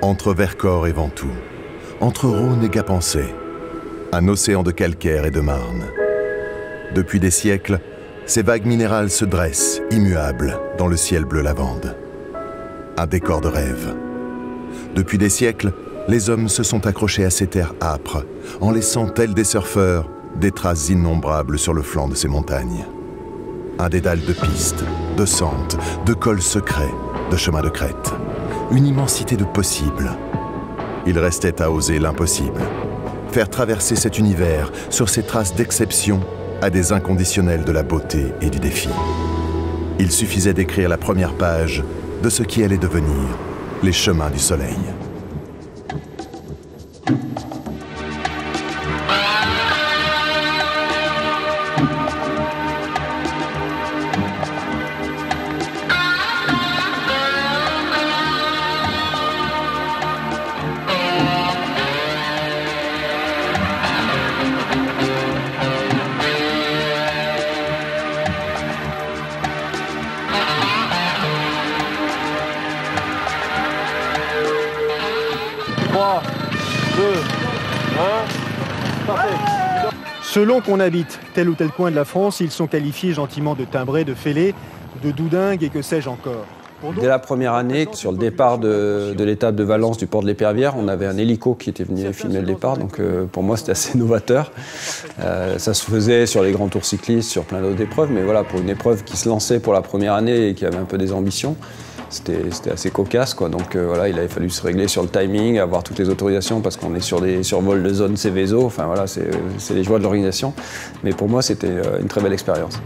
Entre Vercors et Ventoux, entre Rhône et Gapençay, un océan de calcaire et de marne. Depuis des siècles, ces vagues minérales se dressent, immuables, dans le ciel bleu lavande. Un décor de rêve. Depuis des siècles, les hommes se sont accrochés à ces terres âpres, en laissant, tels des surfeurs, des traces innombrables sur le flanc de ces montagnes. Un dédale de pistes, de sentes, de cols secrets, de chemins de crête. Une immensité de possibles. Il restait à oser l'impossible. Faire traverser cet univers sur ces traces d'exception à des inconditionnels de la beauté et du défi. Il suffisait d'écrire la première page de ce qui allait devenir les chemins du soleil. Selon qu'on habite tel ou tel coin de la France, ils sont qualifiés gentiment de timbrés, de fêlés, de doudingues et que sais-je encore. Dès la première année, sur le départ de l'étape de Valence du port de l'Épervière, on avait un hélico qui était venu filmer le départ, donc pour moi c'était assez novateur. Ça se faisait sur les grands tours cyclistes, sur plein d'autres épreuves, mais voilà, pour une épreuve qui se lançait pour la première année et qui avait un peu des ambitions, c'était assez cocasse, quoi. Donc voilà, il avait fallu se régler sur le timing, avoir toutes les autorisations parce qu'on est sur des survols de zone Céveso. Enfin voilà, c'est les joies de l'organisation. Mais pour moi, c'était une très belle expérience.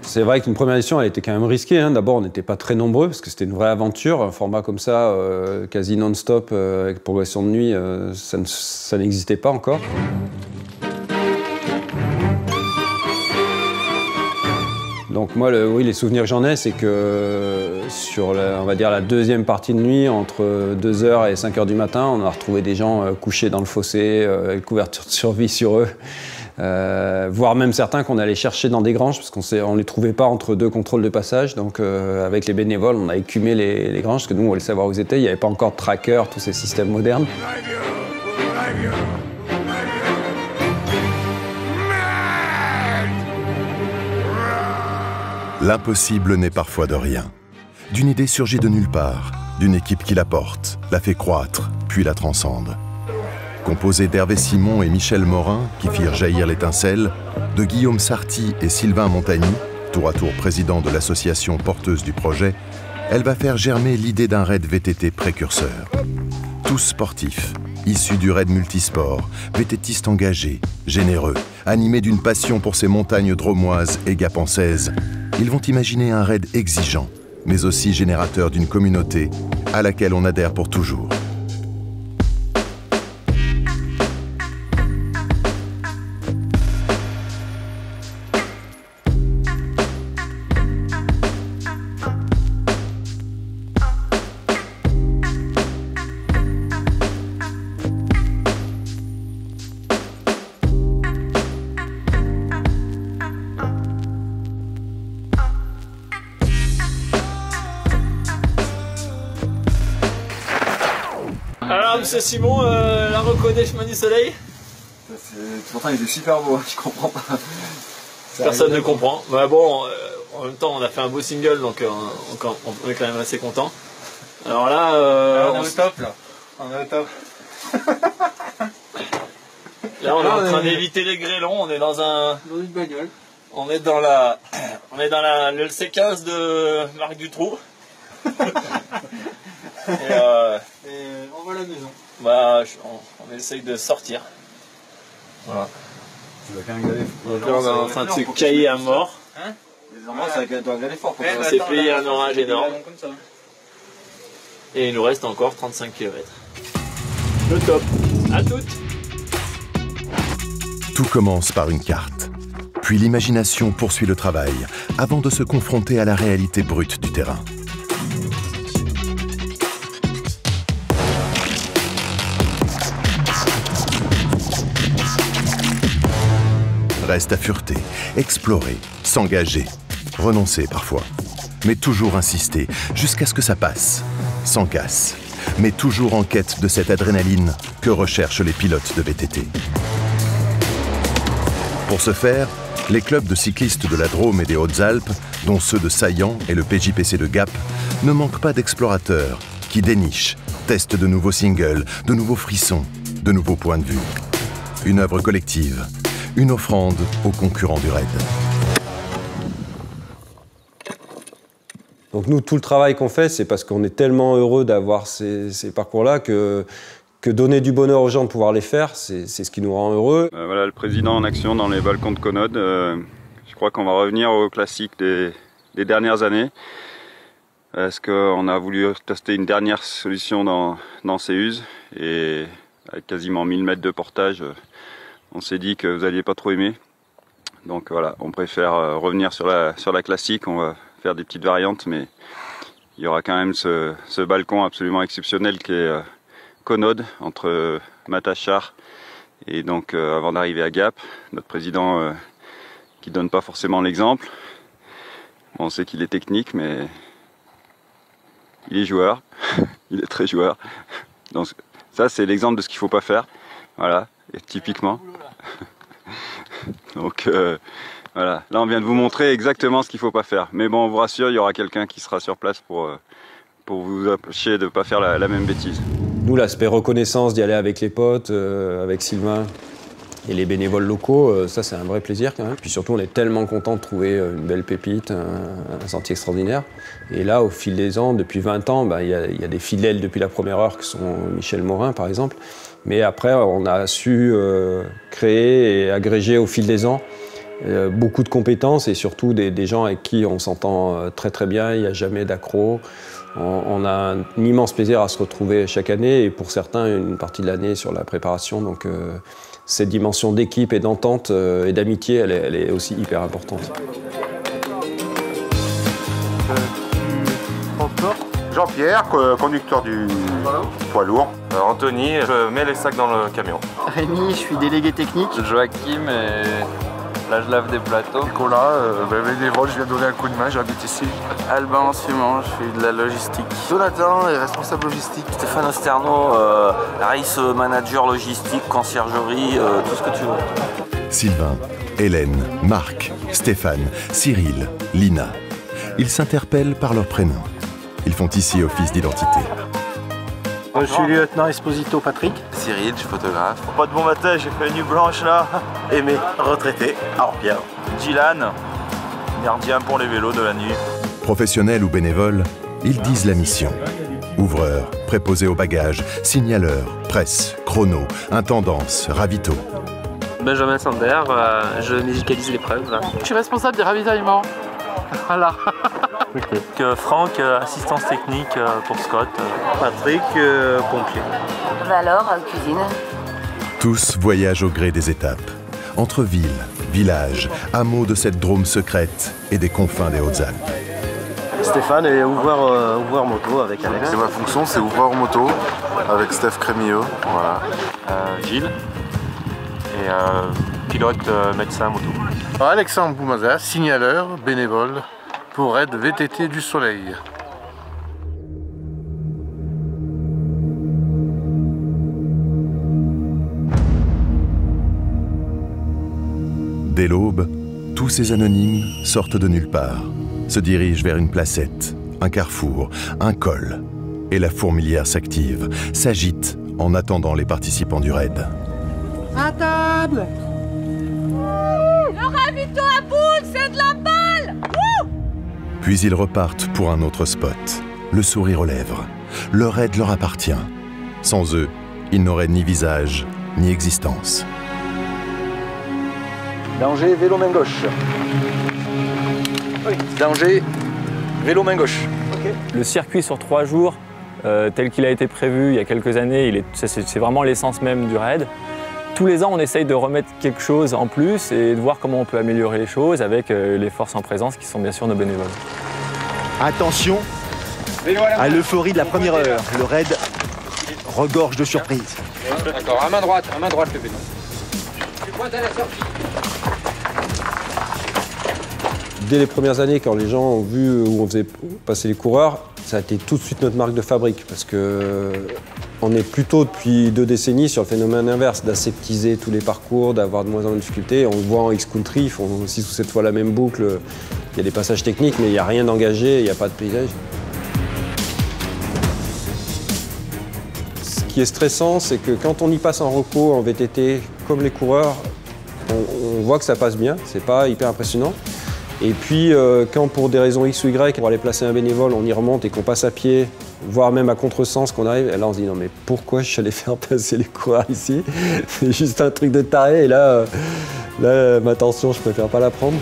C'est vrai qu'une première édition, elle était quand même risquée, hein. D'abord, on n'était pas très nombreux parce que c'était une vraie aventure. Un format comme ça, quasi non-stop, avec progression de nuit, ça n'existait pas encore. Donc moi, oui, les souvenirs que j'en ai, c'est que sur on va dire la deuxième partie de nuit, entre 2h et 5h du matin, on a retrouvé des gens couchés dans le fossé, avec couverture de survie sur eux, voire même certains qu'on allait chercher dans des granges, parce qu'on ne les trouvait pas entre deux contrôles de passage. Donc avec les bénévoles, on a écumé les granges, parce que nous, on voulait savoir où ils étaient. Il n'y avait pas encore de tracker, tous ces systèmes modernes. L'impossible naît parfois de rien. D'une idée surgit de nulle part, d'une équipe qui la porte, la fait croître, puis la transcende. Composée d'Hervé Simon et Michel Morin, qui firent jaillir l'étincelle, de Guillaume Sarty et Sylvain Montagny, tour à tour président de l'association porteuse du projet, elle va faire germer l'idée d'un raid VTT précurseur. Tous sportifs, issus du raid multisport, VTTistes engagés, généreux, animés d'une passion pour ces montagnes drômoises et gapençaises, ils vont imaginer un raid exigeant, mais aussi générateur d'une communauté à laquelle on adhère pour toujours. Alors, monsieur Simon, la reco des chemins du soleil? Pourtant, il était super beau, je comprends pas. Personne ne comprend. Mais bon, en même temps, on a fait un beau single, donc on est quand même assez content. Alors là, on est au top, là. On est au top. Là, on est en train d'éviter les grêlons. On est dans une bagnole. On est dans le C15 de Marc Dutroux. Et on va à la maison. Bah, on essaye de sortir. Voilà. Donc là, on est en train de se cailler à mort. Hein? Les enfants, ça doit aller fort. On s'est payé un orage énorme. Et il nous reste encore 35 km. Le top. À toutes. Tout commence par une carte. Puis l'imagination poursuit le travail, avant de se confronter à la réalité brute du terrain. Reste à fureter, explorer, s'engager, renoncer parfois, mais toujours insister jusqu'à ce que ça passe. sans casse, mais toujours en quête de cette adrénaline que recherchent les pilotes de VTT. Pour ce faire, les clubs de cyclistes de la Drôme et des Hautes-Alpes, dont ceux de Saillant et le PJPC de Gap, ne manquent pas d'explorateurs qui dénichent, testent de nouveaux singles, de nouveaux frissons, de nouveaux points de vue. Une œuvre collective, une offrande aux concurrents du raid. Donc nous, tout le travail qu'on fait, c'est parce qu'on est tellement heureux d'avoir ces parcours-là que donner du bonheur aux gens de pouvoir les faire, c'est ce qui nous rend heureux. Voilà le président en action dans les balcons de Conode. Je crois qu'on va revenir aux classiques des dernières années. Parce qu'on a voulu tester une dernière solution dans Céuse. Et avec quasiment 1000 mètres de portage, on s'est dit que vous n'alliez pas trop aimer. Donc voilà, on préfère revenir sur la classique. On va faire des petites variantes, mais il y aura quand même ce balcon absolument exceptionnel qui est Conode, entre Matachar et donc avant d'arriver à Gap, notre président qui donne pas forcément l'exemple. On sait qu'il est technique, mais il est joueur, il est très joueur. Donc ça c'est l'exemple de ce qu'il faut pas faire, voilà, et typiquement. Donc voilà, là on vient de vous montrer exactement ce qu'il faut pas faire. Mais bon, on vous rassure, il y aura quelqu'un qui sera sur place pour vous empêcher de ne pas faire la même bêtise. Nous, l'aspect reconnaissance d'y aller avec les potes, avec Sylvain et les bénévoles locaux, ça c'est un vrai plaisir quand même. Puis surtout, on est tellement content de trouver une belle pépite, un sentier extraordinaire. Et là, au fil des ans, depuis 20 ans, il y a des fidèles depuis la première heure qui sont Michel Morin par exemple. Mais après, on a su créer et agréger au fil des ans beaucoup de compétences et surtout des gens avec qui on s'entend très très bien, il n'y a jamais d'accro. On a un immense plaisir à se retrouver chaque année et pour certains une partie de l'année sur la préparation. Donc cette dimension d'équipe et d'entente et d'amitié, elle est aussi hyper importante. Jean-Pierre, conducteur du poids lourd. Anthony, je mets les sacs dans le camion. Rémi, je suis délégué technique. Joachim, et là je lave des plateaux. Nicolas, bénévole, je viens donner un coup de main, j'habite ici. Alban Simon, je fais de la logistique. Jonathan, responsable logistique. Stéphane Osterno, race manager logistique, conciergerie, tout ce que tu veux. Sylvain, Hélène, Marc, Stéphane, Cyril, Lina. Ils s'interpellent par leur prénom. Ils font ici office d'identité. Je suis lieutenant Esposito Patrick. Cyril, je suis photographe. Pas de bon matin, j'ai fait une nuit blanche là. Aimé, retraité, Orpierre. Dylan, gardien pour les vélos de la nuit. Professionnels ou bénévoles, ils disent la mission. Ouvreurs, préposés aux bagages, signaleurs, presse, chrono, intendance, ravito. Benjamin Sander, je médicalise l'épreuve. Je suis responsable des ravitaillements. Voilà. Okay. Franck, assistance technique pour Scott. Patrick, pompier. Valor, cuisine. Tous voyagent au gré des étapes. Entre villes, villages, hameaux de cette Drôme secrète et des confins des Hautes-Alpes. Stéphane est ouvreur moto avec Alex. Et ma fonction, c'est ouvreur moto avec Steph Crémilleux. Voilà. Gilles. Et pilote médecin moto. Alexandre Boumaza, signaleur, bénévole pour Raid VTT du Soleil. Dès l'aube, tous ces anonymes sortent de nulle part, se dirigent vers une placette, un carrefour, un col. Et la fourmilière s'active, s'agite en attendant les participants du raid. À table! Le ravito à boules, c'est de la balle! Puis ils repartent pour un autre spot, le sourire aux lèvres. Le raid leur appartient. Sans eux, ils n'auraient ni visage, ni existence. Danger, vélo main gauche. Oui. Danger, vélo main gauche. Okay. Le circuit sur 3 jours, tel qu'il a été prévu il y a quelques années, c'est vraiment l'essence même du raid. Tous les ans, on essaye de remettre quelque chose en plus et de voir comment on peut améliorer les choses avec les forces en présence qui sont bien sûr nos bénévoles. Attention à l'euphorie de la première heure. Le raid regorge de surprises. D'accord, à main droite le vélo. Dès les premières années, quand les gens ont vu où on faisait passer les coureurs, ça a été tout de suite notre marque de fabrique parce qu'on est plutôt depuis 2 décennies sur le phénomène inverse, d'aseptiser tous les parcours, d'avoir de moins en moins de difficultés. On le voit en X-Country, ils font 6 ou 7 fois la même boucle. Il y a des passages techniques, mais il n'y a rien d'engagé, il n'y a pas de paysage. Ce qui est stressant, c'est que quand on y passe en repos, en VTT, comme les coureurs, on voit que ça passe bien, c'est pas hyper impressionnant. Et puis, quand pour des raisons X ou Y, pour aller placer un bénévole, on y remonte et qu'on passe à pied, voire même à contresens qu'on arrive, et là on se dit non mais pourquoi je suis allé faire passer les coureurs ici? C'est juste un truc de taré, et là ma tension, je préfère pas la prendre.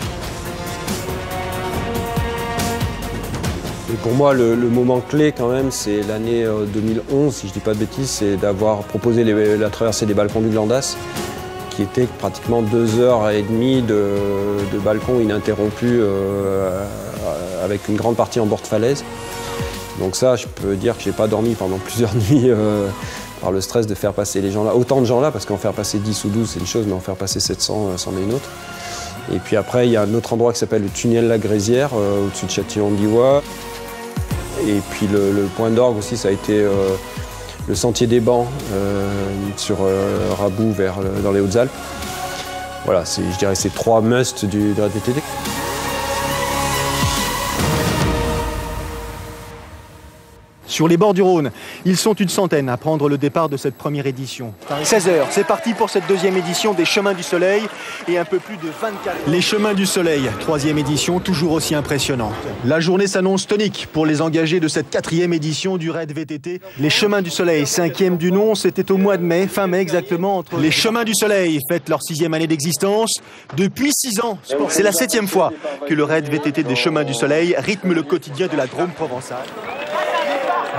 Et pour moi, le moment clé quand même, c'est l'année 2011, si je dis pas de bêtises, c'est d'avoir proposé la traversée des balcons du Glandas, qui était pratiquement 2h30 de balcon ininterrompu avec une grande partie en bord de falaise. Donc ça, je peux dire que j'ai pas dormi pendant plusieurs nuits par le stress de faire passer les gens là, autant de gens là, parce qu'en faire passer 10 ou 12 c'est une chose, mais en faire passer 700, c'en est une autre. Et puis après, il y a un autre endroit qui s'appelle le tunnel La Grésière, au-dessus de Châtillon-d'Ivoire. Et puis le point d'orgue aussi, ça a été le sentier des Bancs sur Raboux dans les Hautes-Alpes. Voilà, je dirais c'est 3 musts de la VTT. Sur les bords du Rhône, ils sont une centaine à prendre le départ de cette première édition. 16h, c'est parti pour cette 2e édition des Chemins du Soleil et un peu plus de 24... Les Chemins du Soleil, 3e édition, toujours aussi impressionnante. La journée s'annonce tonique pour les engagés de cette 4e édition du raid VTT. Les Chemins du Soleil, 5e du nom, c'était au mois de mai, fin mai exactement. Les Chemins du Soleil fêtent leur 6e année d'existence. Depuis 6 ans, c'est la 7e fois que le raid VTT des Chemins du Soleil rythme le quotidien de la Drôme provençale.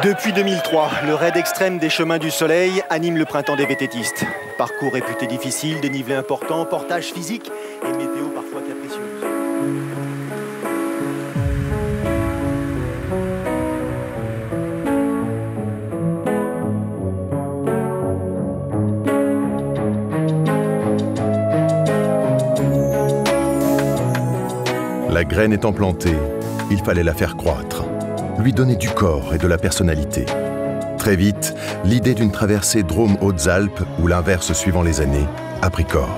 Depuis 2003, le raid extrême des Chemins du Soleil anime le printemps des VTTistes. Parcours réputé difficile, dénivelé important, portage physique et météo parfois capricieuse. La graine étant plantée, il fallait la faire croître, lui donner du corps et de la personnalité. Très vite, l'idée d'une traversée Drôme-Hautes-Alpes, ou l'inverse suivant les années, a pris corps.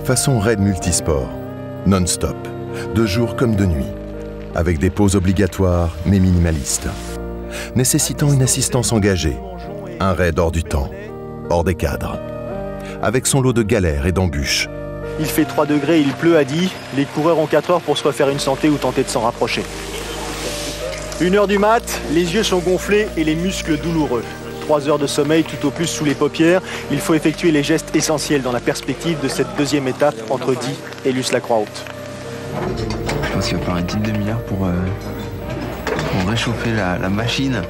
Façon raid multisport, non-stop, de jour comme de nuit, avec des pauses obligatoires mais minimalistes, nécessitant une assistance engagée, un raid hors du temps, hors des cadres, avec son lot de galères et d'embûches. Il fait 3 degrés, il pleut à 10, les coureurs ont 4 heures pour se refaire une santé ou tenter de s'en rapprocher. 1h du mat, les yeux sont gonflés et les muscles douloureux. 3 heures de sommeil tout au plus sous les paupières, il faut effectuer les gestes essentiels dans la perspective de cette 2e étape entre Die et Luce-la-Croix-Haute. Je pense qu'il va falloir une petite demi-heure pour réchauffer la machine.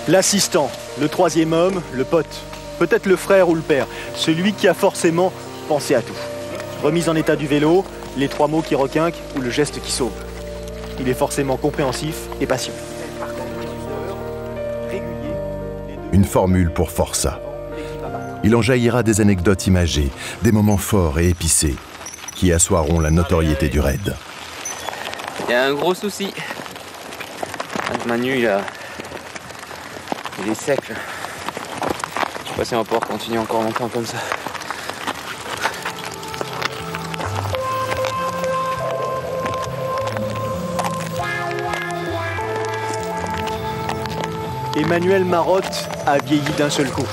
L'assistant, le 3e homme, le pote, peut-être le frère ou le père, celui qui a forcément pensé à tout. Remise en état du vélo, les 3 mots qui requinquent ou le geste qui sauve. Il est forcément compréhensif et patient. Une formule pour Forçat. Il en jaillira des anecdotes imagées, des moments forts et épicés, qui assoiront la notoriété du raid. Il y a un gros souci. Manu, il est sec. Là. Je sais pas si on va pouvoir continuer encore longtemps comme ça. Emmanuel Marotte a vieilli d'un seul coup.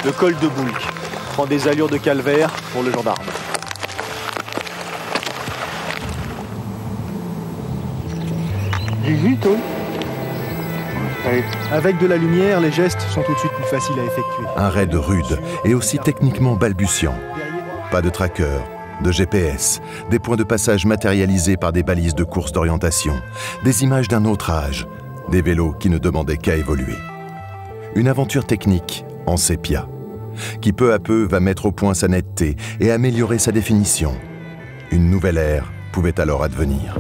Le col de Boulk prend des allures de calvaire pour le gendarme. Avec de la lumière, les gestes sont tout de suite plus faciles à effectuer. Un raid rude et aussi techniquement balbutiant. Pas de tracker, de GPS, des points de passage matérialisés par des balises de course d'orientation, des images d'un autre âge, des vélos qui ne demandaient qu'à évoluer. Une aventure technique en sépia, qui peu à peu va mettre au point sa netteté et améliorer sa définition. Une nouvelle ère pouvait alors advenir.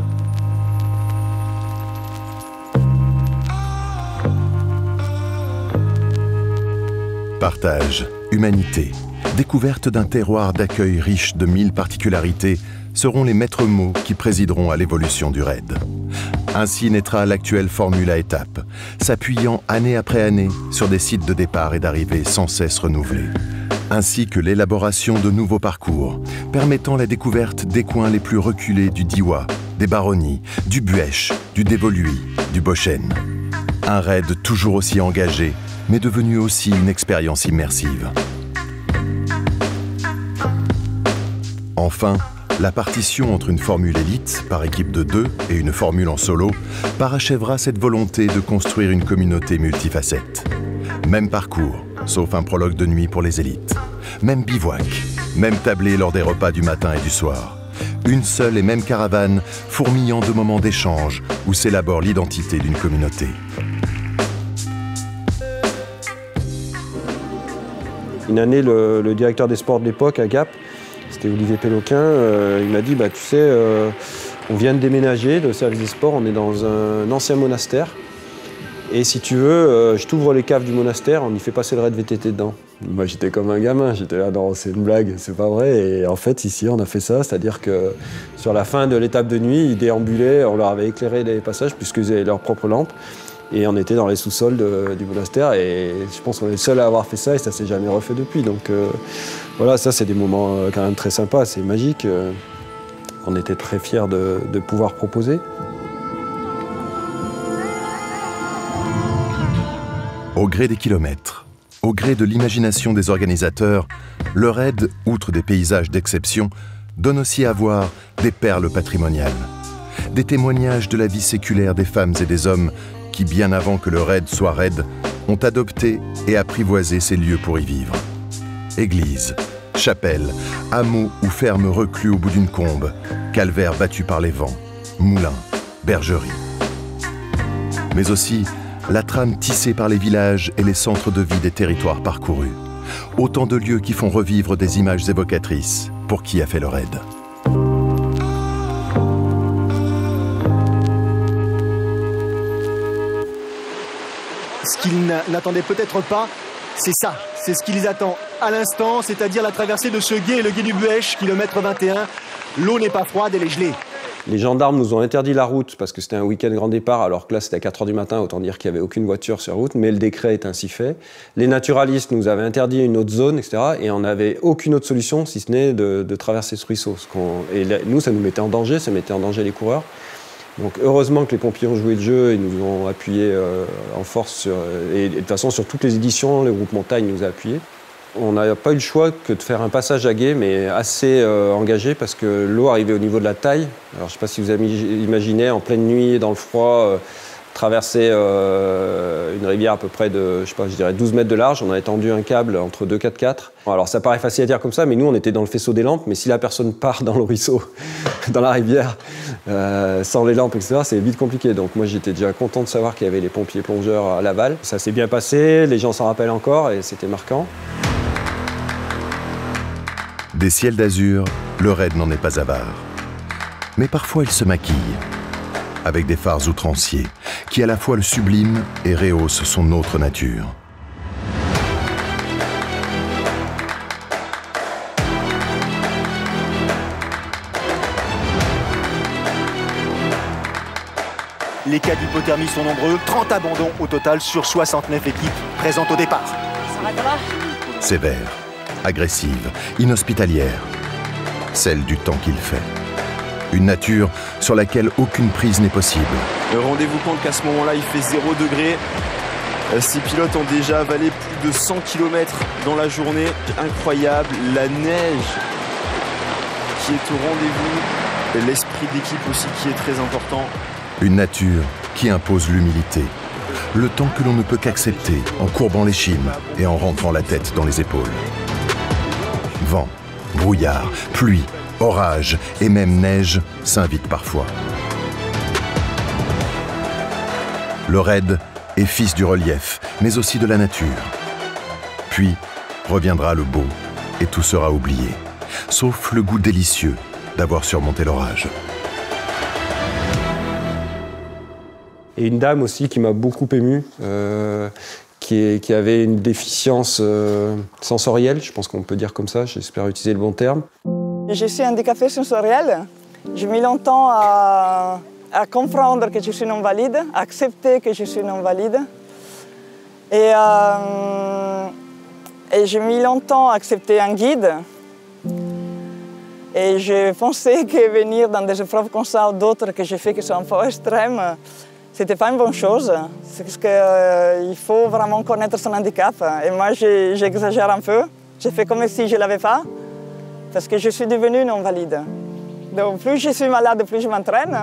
Partage, humanité, découverte d'un terroir d'accueil riche de 1000 particularités seront les maîtres mots qui présideront à l'évolution du raid. Ainsi naîtra l'actuelle formule à étapes, s'appuyant année après année sur des sites de départ et d'arrivée sans cesse renouvelés, ainsi que l'élaboration de nouveaux parcours, permettant la découverte des coins les plus reculés du Diois, des Baronnies, du Buèche, du Dévoluy, du Bochen. Un raid toujours aussi engagé, mais devenu aussi une expérience immersive. Enfin, la partition entre une formule élite, par équipe de 2, et une formule en solo, parachèvera cette volonté de construire une communauté multifacette. Même parcours, sauf un prologue de nuit pour les élites. Même bivouac, même tablé lors des repas du matin et du soir. Une seule et même caravane, fourmillant de moments d'échange où s'élabore l'identité d'une communauté. Une année, le directeur des sports de l'époque à Gap, c'était Olivier Péloquin, il m'a dit bah, tu sais, on vient de déménager, le service des sports, on est dans un ancien monastère. Et si tu veux, je t'ouvre les caves du monastère, on y fait passer le raid VTT dedans. Moi j'étais comme un gamin, j'étais là, non c'est une blague, c'est pas vrai. Et en fait ici on a fait ça, c'est-à-dire que sur la fin de l'étape de nuit, ils déambulaient, on leur avait éclairé les passages puisqu'ils avaient leurs propres lampes. Et on était dans les sous-sols du monastère et je pense qu'on est les seuls à avoir fait ça et ça s'est jamais refait depuis. Donc voilà, ça c'est des moments quand même très sympas, c'est magique. On était très fiers de pouvoir proposer. Au gré des kilomètres, au gré de l'imagination des organisateurs, le raid, outre des paysages d'exception, donne aussi à voir des perles patrimoniales. Des témoignages de la vie séculaire des femmes et des hommes qui, bien avant que le raid soit raid, ont adopté et apprivoisé ces lieux pour y vivre. Églises, chapelles, hameaux ou fermes reclus au bout d'une combe, calvaires battus par les vents, moulins, bergeries. Mais aussi la trame tissée par les villages et les centres de vie des territoires parcourus. Autant de lieux qui font revivre des images évocatrices pour qui a fait le raid. Ce qu'ils n'attendaient peut-être pas, c'est ça. C'est ce qui les attend à l'instant, c'est-à-dire la traversée de ce gué, le gué du Buèche, kilomètre 21. L'eau n'est pas froide, elle est gelée. Les gendarmes nous ont interdit la route parce que c'était un week-end grand départ, alors que là c'était à 4h du matin, autant dire qu'il n'y avait aucune voiture sur la route, mais le décret est ainsi fait. Les naturalistes nous avaient interdit une autre zone, etc. Et on n'avait aucune autre solution si ce n'est de traverser ce ruisseau. Et là, nous, ça nous mettait en danger, ça mettait en danger les coureurs. Donc heureusement que les pompiers ont joué le jeu et nous ont appuyé en force. Et de toute façon, sur toutes les éditions, le groupe Montagne nous a appuyés. On n'a pas eu le choix que de faire un passage à gué, mais assez engagé, parce que l'eau arrivait au niveau de la taille. Alors, je ne sais pas si vous imaginez, en pleine nuit, dans le froid, traverser une rivière à peu près de, je dirais 12 mètres de large. On avait tendu un câble entre deux 4x4. Alors, ça paraît facile à dire comme ça, mais nous, on était dans le faisceau des lampes. Mais si la personne part dans le ruisseau, dans la rivière, sans les lampes, etc., c'est vite compliqué. Donc, moi, j'étais déjà content de savoir qu'il y avait les pompiers plongeurs à Laval. Ça s'est bien passé, les gens s'en rappellent encore et c'était marquant. Des ciels d'azur, le raid n'en est pas avare. Mais parfois il se maquille, avec des phares outranciers, qui à la fois le subliment et rehaussent son autre nature. Les cas d'hypothermie sont nombreux, 30 abandons au total sur 69 équipes présentes au départ. Sévère, agressive, inhospitalière, celle du temps qu'il fait. Une nature sur laquelle aucune prise n'est possible. Rendez-vous compte qu'à ce moment-là, il fait 0 degré. Ces pilotes ont déjà avalé plus de 100 km dans la journée. Incroyable, la neige qui est au rendez-vous, l'esprit d'équipe aussi qui est très important. Une nature qui impose l'humilité. Le temps que l'on ne peut qu'accepter en courbant l'échine et en rentrant la tête dans les épaules. Vent, brouillard, pluie, orage et même neige s'invitent parfois. Le raid est fils du relief, mais aussi de la nature. Puis reviendra le beau et tout sera oublié, sauf le goût délicieux d'avoir surmonté l'orage. Et une dame aussi qui m'a beaucoup ému, qui avait une déficience sensorielle, je pense qu'on peut dire comme ça, j'espère utiliser le bon terme. Je suis handicapée sensorielle. J'ai mis longtemps à comprendre que je suis non-valide, à accepter que je suis non-valide. Et j'ai mis longtemps à accepter un guide. Et je pensais que venir dans des épreuves comme ça ou d'autres que j'ai fait qui sont un peu extrêmes, c'était pas une bonne chose. C'est parce qu'il faut vraiment connaître son handicap. Et moi, j'exagère un peu. J'ai fait comme si je ne l'avais pas, parce que je suis devenue non-valide. Donc plus je suis malade, plus je m'entraîne.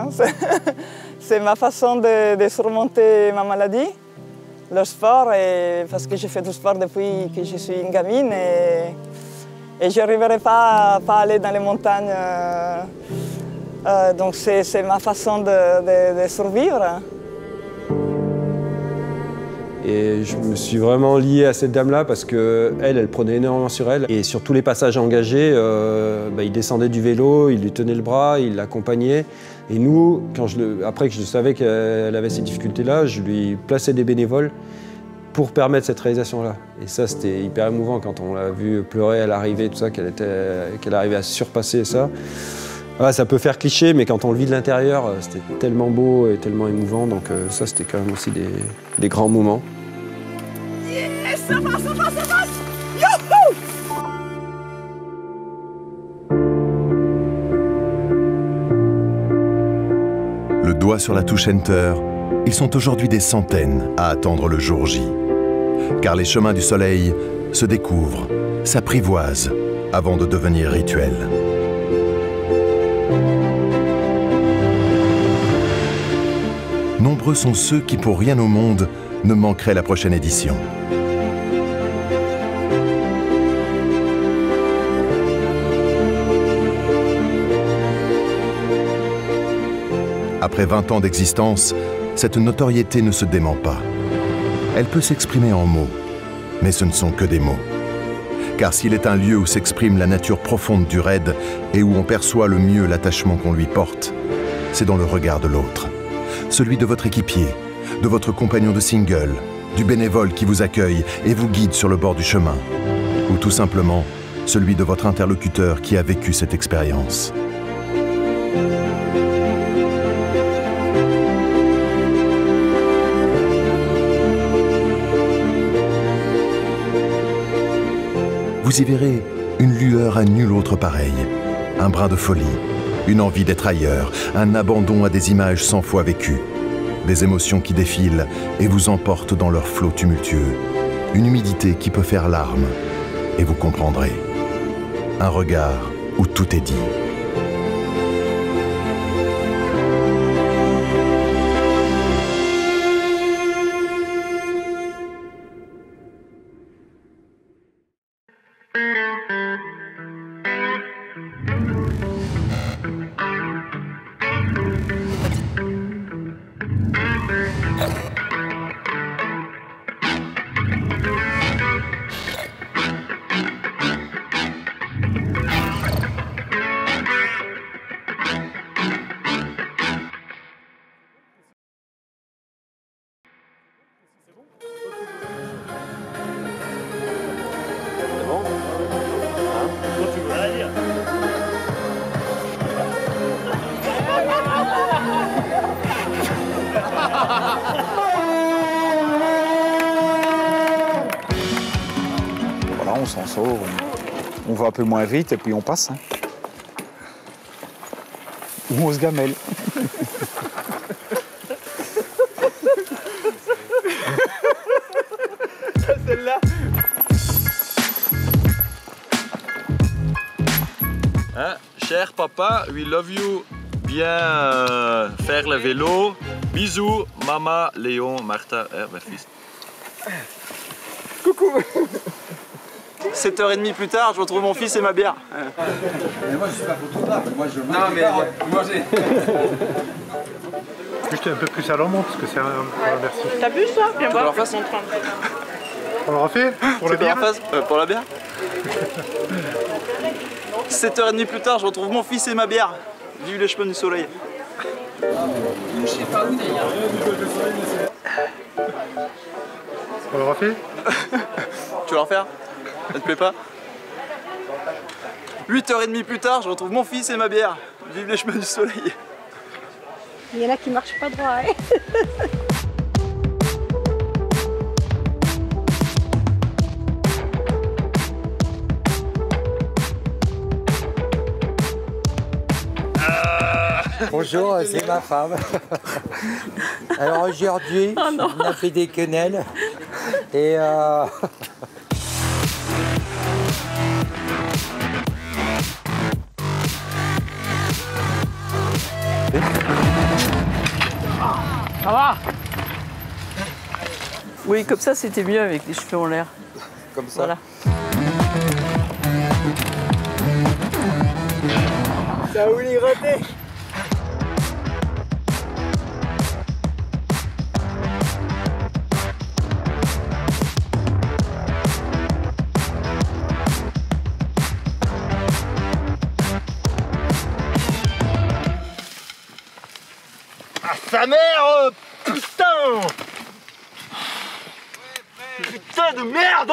C'est ma façon de surmonter ma maladie. Le sport, parce que j'ai fait du sport depuis que je suis une gamine. Et je n'arriverai pas à aller dans les montagnes. Donc c'est ma façon de survivre. Et je me suis vraiment lié à cette dame-là parce qu'elle prenait énormément sur elle. Et sur tous les passages engagés, il descendait du vélo, il lui tenait le bras, il l'accompagnait. Et nous, après que je savais qu'elle avait ces difficultés-là, je lui plaçais des bénévoles pour permettre cette réalisation-là. Et ça, c'était hyper émouvant quand on l'a vu pleurer à l'arrivée, tout ça, qu'elle arrivait à surpasser ça. Voilà, ça peut faire cliché, mais quand on le vit de l'intérieur, c'était tellement beau et tellement émouvant. Donc ça, c'était quand même aussi des grands moments. Yes, ça passe, ça passe, ça passe! Le doigt sur la touche Enter, ils sont aujourd'hui des centaines à attendre le jour J. Car les chemins du soleil se découvrent, s'apprivoisent avant de devenir rituels. Nombreux sont ceux qui, pour rien au monde, ne manqueraient la prochaine édition. Après 20 ans d'existence, cette notoriété ne se dément pas. Elle peut s'exprimer en mots, mais ce ne sont que des mots. Car s'il est un lieu où s'exprime la nature profonde du raid et où on perçoit le mieux l'attachement qu'on lui porte, c'est dans le regard de l'autre. Celui de votre équipier, de votre compagnon de single, du bénévole qui vous accueille et vous guide sur le bord du chemin, ou tout simplement celui de votre interlocuteur qui a vécu cette expérience. Vous y verrez une lueur à nul autre pareille, un brin de folie, une envie d'être ailleurs, un abandon à des images 100 fois vécues, des émotions qui défilent et vous emportent dans leur flot tumultueux, une humidité qui peut faire larmes, et vous comprendrez. Un regard où tout est dit. Voilà, on s'en sort, on va un peu moins vite et puis on passe. Hein. Ou on se gamelle. Celle-là. Hein, cher papa, we love you. Bien faire le vélo. Bisous, maman, Léon, Martha, mon fils. Coucou. 7h30 plus tard, je retrouve mon fils et ma bière. Mais moi je suis pas photographe, moi je mange. Non mais manger. J'étais un peu plus à l'amont parce que c'est un merci. T'as bu ça? Viens voir. On le refait? Pour la bière? Pour la bière. 7h30 plus tard, je retrouve mon fils et ma bière. Vive les chemins du soleil. Je sais pas où d'ailleurs. On le refait? Tu vas le refaire? Ça te plaît pas? 8h30 plus tard, je retrouve mon fils et ma bière. Vive les chemins du soleil. Il y en a qui marchent pas droit, hein. Bonjour, c'est ma femme. Alors aujourd'hui, on a fait des quenelles et Ça va? Oui, comme ça c'était mieux avec les cheveux en l'air. Comme ça. Voilà. Ça a voulu rater. Ah sa mère, putain! Putain de merde!